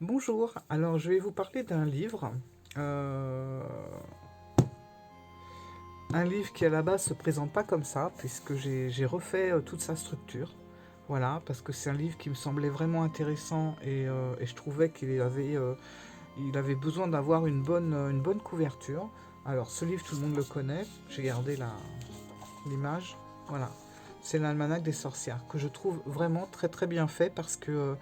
Bonjour, alors je vais vous parler d'un livre. euh, un livre qui à la base se présente pas comme ça, puisque j'ai refait toute sa structure. Voilà, parce que c'est un livre qui me semblait vraiment intéressant et je trouvais il avait besoin d'avoir une bonne couverture. Alors ce livre, tout le monde le connaît, j'ai gardé l'image. Voilà, c'est l'Almanach des sorcières, que je trouve vraiment très très bien fait parce que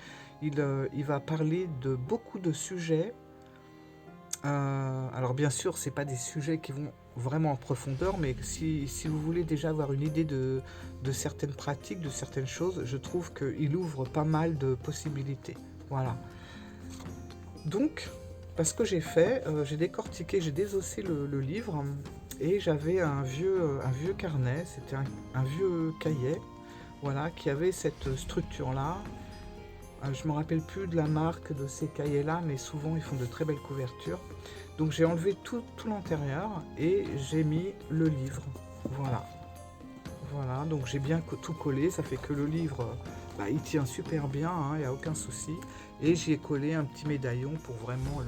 il va parler de beaucoup de sujets. Alors bien sûr, c'est pas des sujets qui vont vraiment en profondeur, mais si vous voulez déjà avoir une idée de certaines pratiques, de certaines choses, je trouve qu'il ouvre pas mal de possibilités. Voilà. Donc, parce que j'ai fait, j'ai décortiqué, j'ai désossé le livre, et j'avais un vieux carnet, c'était un vieux cahier, voilà, qui avait cette structure-là. Je me rappelle plus de la marque de ces cahiers-là, mais souvent ils font de très belles couvertures. Donc j'ai enlevé tout l'intérieur et j'ai mis le livre. Voilà. Voilà, donc j'ai bien tout collé, ça fait que le livre, bah, il tient super bien, il n'y a aucun souci. Et j'y ai collé un petit médaillon pour vraiment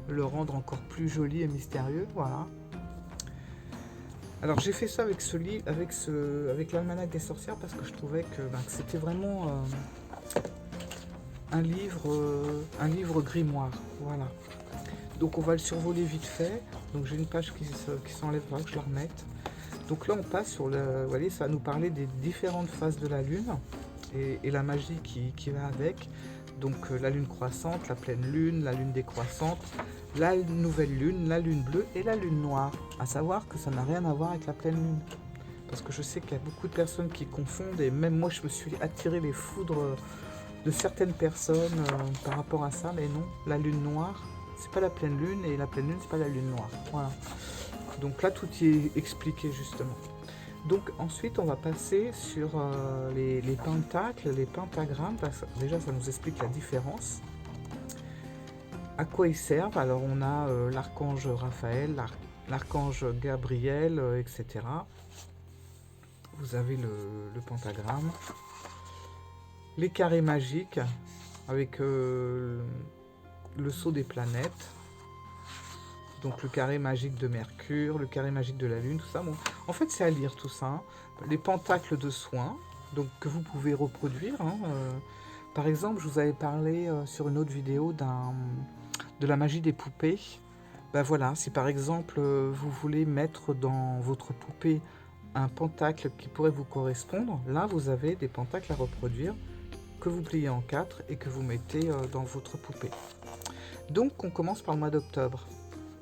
le rendre encore plus joli et mystérieux. Voilà. Alors j'ai fait ça avec ce livre, avec l'Almanach des sorcières, parce que je trouvais que c'était vraiment un livre grimoire. Voilà. Donc on va le survoler vite fait. Donc j'ai une page qui s'enlève, que je la remette. Donc là on passe sur le... Vous voyez, ça va nous parler des différentes phases de la lune et la magie qui va avec. Donc la lune croissante, la pleine lune, la lune décroissante, la nouvelle lune, la lune bleue et la lune noire. À savoir que ça n'a rien à voir avec la pleine lune. Parce que je sais qu'il y a beaucoup de personnes qui confondent, et même moi je me suis attiré les foudres de certaines personnes par rapport à ça, mais non, la lune noire, c'est pas la pleine lune, et la pleine lune, c'est pas la lune noire. Voilà. Donc là, tout y est expliqué justement. Donc ensuite, on va passer sur les pentacles, les pentagrammes. Déjà, ça nous explique la différence. À quoi ils servent? Alors, on a l'archange Raphaël, l'archange Gabriel, etc. Vous avez le pentagramme. Les carrés magiques avec le sceau des planètes. Donc le carré magique de Mercure, le carré magique de la Lune, tout ça. Bon, en fait, c'est à lire tout ça. Hein. Les pentacles de soins, donc que vous pouvez reproduire. Hein, par exemple, je vous avais parlé sur une autre vidéo de la magie des poupées. Ben voilà, si par exemple vous voulez mettre dans votre poupée un pentacle qui pourrait vous correspondre, là vous avez des pentacles à reproduire que vous pliez en quatre et que vous mettez dans votre poupée. Donc on commence par le mois d'octobre.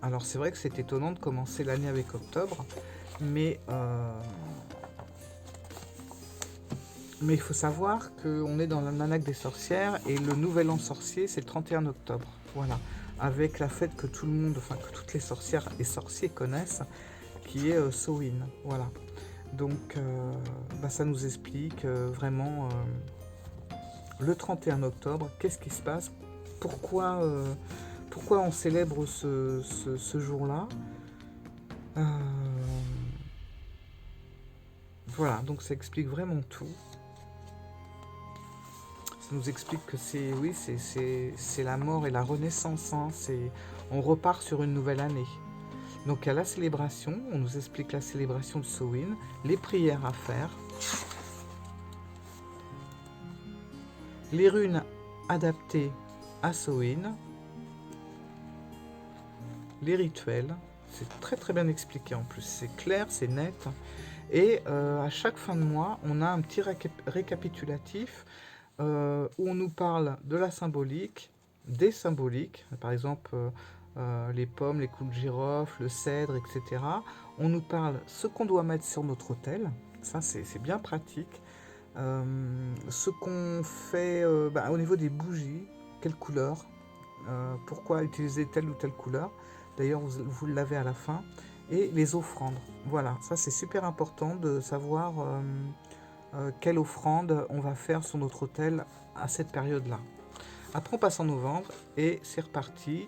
Alors c'est vrai que c'est étonnant de commencer l'année avec octobre, mais il faut savoir qu'on est dans l'almanach des sorcières et le nouvel an sorcier c'est le 31 octobre. Voilà, avec la fête que tout le monde, enfin que toutes les sorcières et sorciers connaissent, qui est Samhain. Voilà. Donc ça nous explique vraiment le 31 octobre, qu'est-ce qui se passe, pourquoi, pourquoi on célèbre ce jour-là. Euh, voilà, donc ça explique vraiment tout. Ça nous explique que c'est, oui, c'est la mort et la renaissance. Hein, on repart sur une nouvelle année. Donc à la célébration, on nous explique la célébration de Samhain, les prières à faire, les runes adaptées à Samhain, les rituels. C'est très très bien expliqué en plus, c'est clair, c'est net. Et à chaque fin de mois, on a un petit récapitulatif où on nous parle de la symbolique, des symboliques, par exemple les pommes, les clous de girofle, le cèdre, etc. On nous parle ce qu'on doit mettre sur notre autel, ça c'est bien pratique. Ce qu'on fait au niveau des bougies, quelle couleur, pourquoi utiliser telle ou telle couleur. D'ailleurs, vous l'avez à la fin. Et les offrandes. Voilà, ça c'est super important de savoir quelle offrande on va faire sur notre autel à cette période-là. Après, on passe en novembre et c'est reparti.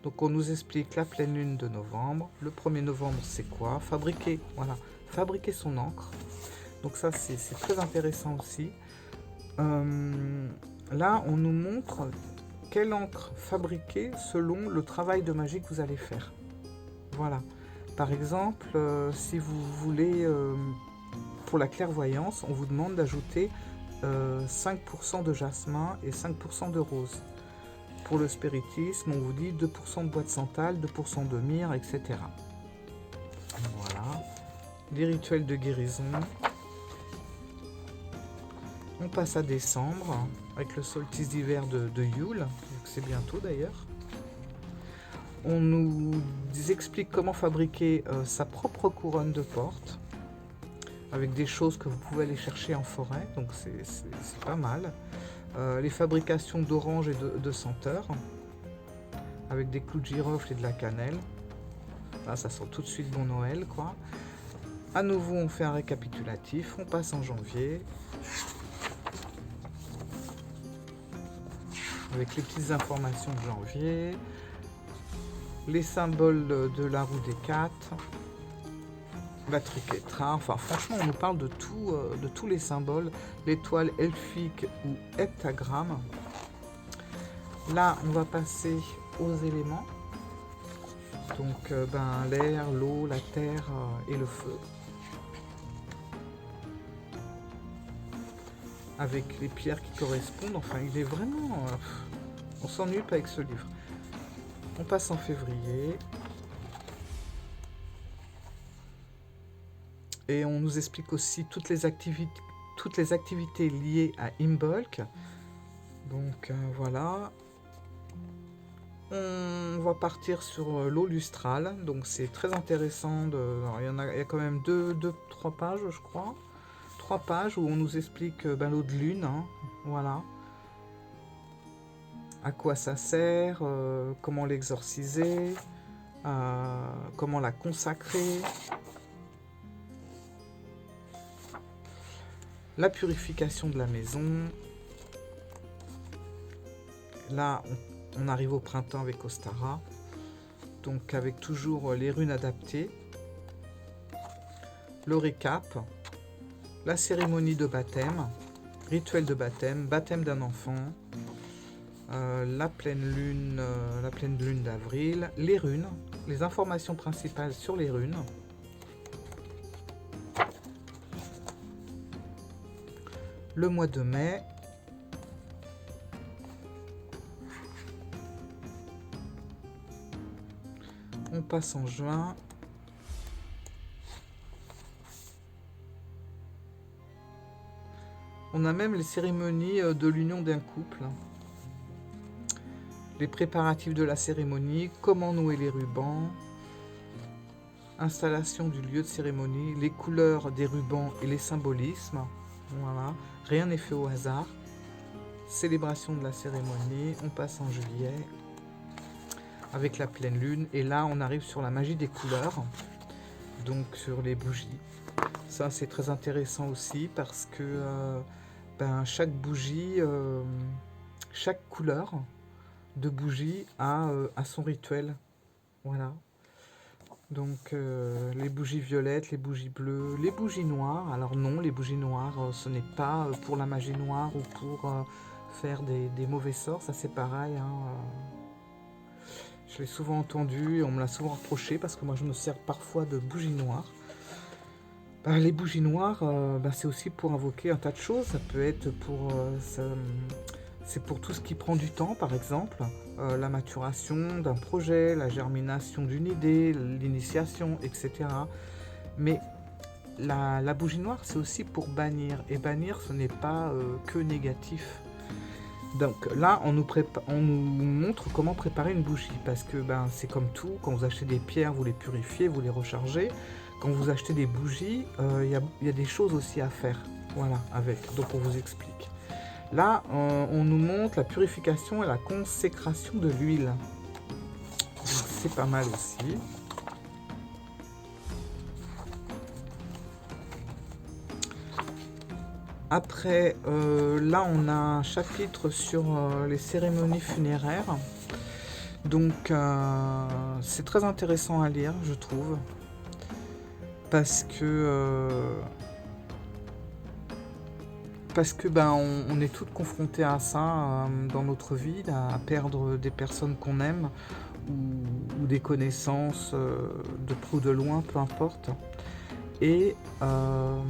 Donc, on nous explique la pleine lune de novembre. Le 1er novembre, c'est quoi? Fabriquer, voilà, fabriquer son encre. Donc, ça, c'est très intéressant aussi. Là, on nous montre quelle encre fabriquer selon le travail de magie que vous allez faire. Voilà. Par exemple, si vous voulez, pour la clairvoyance, on vous demande d'ajouter 5% de jasmin et 5% de rose. Pour le spiritisme, on vous dit 2% de bois de santal, 2% de myrrhe, etc. Voilà. Les rituels de guérison. On passe à décembre, avec le solstice d'hiver de Yule, c'est bientôt d'ailleurs. On nous explique comment fabriquer sa propre couronne de porte, avec des choses que vous pouvez aller chercher en forêt, donc c'est pas mal. Les fabrications d'oranges et de senteurs, avec des clous de girofle et de la cannelle. Là, ça sent tout de suite bon Noël, quoi. À nouveau, on fait un récapitulatif, on passe en janvier. Avec les petites informations de janvier, les symboles de la roue des 4, la triquetra, enfin franchement on nous parle de tout, de tous les symboles, l'étoile elfique ou heptagramme. Là on va passer aux éléments, donc l'air, l'eau, la terre et le feu. Avec les pierres qui correspondent, enfin il est vraiment... on s'ennuie pas avec ce livre. On passe en février. Et on nous explique aussi toutes les activités liées à Imbolc. Donc voilà. On va partir sur l'eau lustrale. Donc c'est très intéressant. Alors, il y a quand même 3 pages, je crois. 3 pages où on nous explique l'eau de lune. Hein, voilà. À quoi ça sert, comment l'exorciser, comment la consacrer. La purification de la maison. Là, on arrive au printemps avec Ostara. Donc avec toujours les runes adaptées. Le récap. La cérémonie de baptême. Rituel de baptême. Baptême d'un enfant. La pleine lune d'avril. Les runes. Les informations principales sur les runes. Le mois de mai. On passe en juin. On a même les cérémonies de l'union d'un couple. Les préparatifs de la cérémonie, comment nouer les rubans, installation du lieu de cérémonie, les couleurs des rubans et les symbolismes. Voilà, rien n'est fait au hasard. Célébration de la cérémonie, on passe en juillet avec la pleine lune. Et là, on arrive sur la magie des couleurs, donc sur les bougies. Ça, c'est très intéressant aussi parce que chaque bougie, chaque couleur de bougie a son rituel. Voilà. Donc les bougies violettes, les bougies bleues, les bougies noires. Alors non, les bougies noires, ce n'est pas pour la magie noire ou pour faire des mauvais sorts. Ça c'est pareil. Hein, je l'ai souvent entendu et on me l'a souvent reproché parce que moi je me sers parfois de bougies noires. Les bougies noires, c'est aussi pour invoquer un tas de choses. Ça peut être pour... c'est pour tout ce qui prend du temps, par exemple. La maturation d'un projet, la germination d'une idée, l'initiation, etc. Mais la bougie noire, c'est aussi pour bannir. Et bannir, ce n'est pas que négatif. Donc là, on nous montre comment préparer une bougie. Parce que c'est comme tout, quand vous achetez des pierres, vous les purifiez, vous les rechargez. Quand vous achetez des bougies, y a des choses aussi à faire. Voilà, avec. Donc on vous explique. Là, on nous montre la purification et la consécration de l'huile. C'est pas mal aussi. Après, là, on a un chapitre sur les cérémonies funéraires. Donc, c'est très intéressant à lire, je trouve. Parce que... parce que ben, on est toutes confrontées à ça dans notre vie, à perdre des personnes qu'on aime ou des connaissances de près ou de loin, peu importe. Et bah,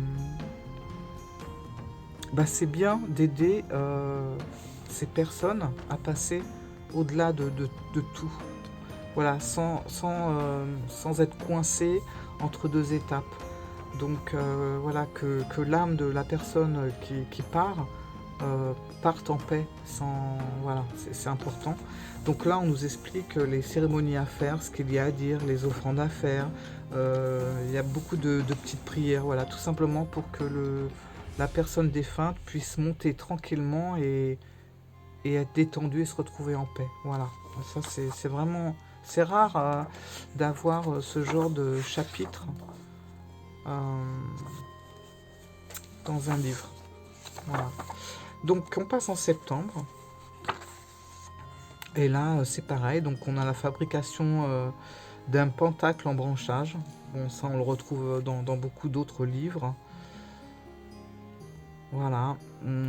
c'est bien d'aider ces personnes à passer au-delà de tout. Voilà, sans être coincé entre deux étapes. Donc voilà, que l'âme de la personne qui part parte en paix. Voilà, c'est important. Donc là, on nous explique les cérémonies à faire, ce qu'il y a à dire, les offrandes à faire. Il y a beaucoup de petites prières, voilà, tout simplement pour que la personne défunte puisse monter tranquillement et être détendue et se retrouver en paix. Voilà, ça c'est vraiment... C'est rare d'avoir ce genre de chapitre dans un livre. Voilà. Donc on passe en septembre. Et là c'est pareil. Donc on a la fabrication d'un pentacle en branchage. Bon, ça on le retrouve dans beaucoup d'autres livres. Voilà.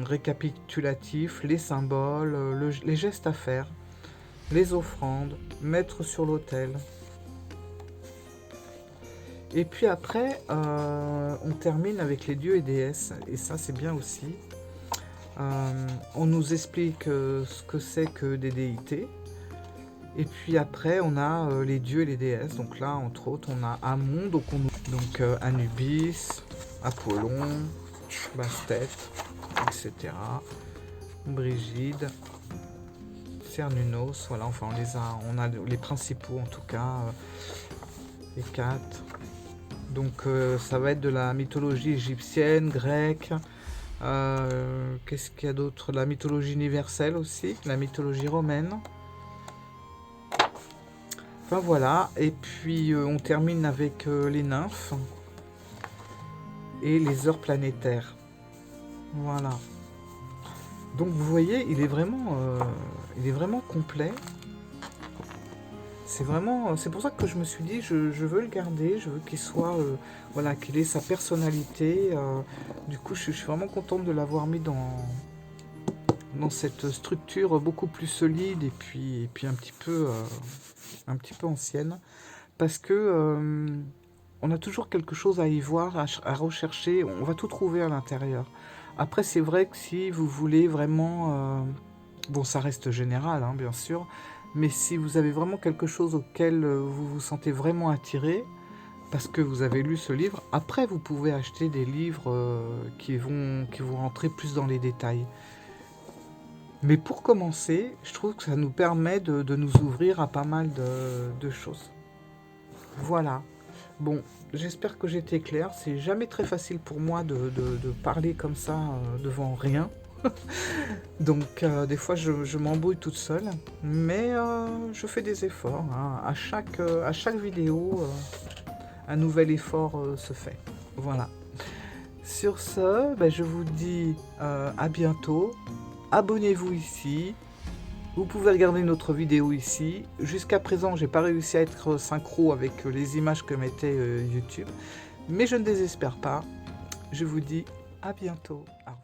Récapitulatif, les symboles, les gestes à faire, les offrandes, mettre sur l'autel. Et puis après, on termine avec les dieux et déesses, et ça c'est bien aussi. On nous explique ce que c'est que des déités. Et puis après, on a les dieux et les déesses. Donc là, entre autres, on a Amon, donc Anubis, Apollon, Bastet, etc. Brigide, Cernunnos, voilà, enfin on a les principaux en tout cas, les 4. Donc ça va être de la mythologie égyptienne, grecque, qu'est-ce qu'il y a d'autre? La mythologie universelle aussi, la mythologie romaine. Enfin voilà, et puis on termine avec les nymphes et les heures planétaires. Voilà. Donc vous voyez, il est vraiment complet. C'est pour ça que je me suis dit, je veux le garder, je veux qu'il soit, voilà, qu'il ait sa personnalité. Du coup, je suis vraiment contente de l'avoir mis dans cette structure beaucoup plus solide et puis un petit peu ancienne, parce que on a toujours quelque chose à y voir, à rechercher. On va tout trouver à l'intérieur. Après, c'est vrai que si vous voulez vraiment, bon, ça reste général, hein, bien sûr. Mais si vous avez vraiment quelque chose auquel vous vous sentez vraiment attiré, parce que vous avez lu ce livre, après vous pouvez acheter des livres qui vont rentrer plus dans les détails. Mais pour commencer, je trouve que ça nous permet de nous ouvrir à pas mal de choses. Voilà. Bon, j'espère que j'étais claire. C'est jamais très facile pour moi de parler comme ça devant rien. Donc des fois je m'embrouille toute seule, mais je fais des efforts, hein. À chaque vidéo, un nouvel effort se fait. Voilà. Sur ce, ben, je vous dis à bientôt. Abonnez-vous ici. Vous pouvez regarder notre vidéo ici. Jusqu'à présent, j'ai pas réussi à être synchro avec les images que mettait YouTube, mais je ne désespère pas. Je vous dis à bientôt. Au revoir.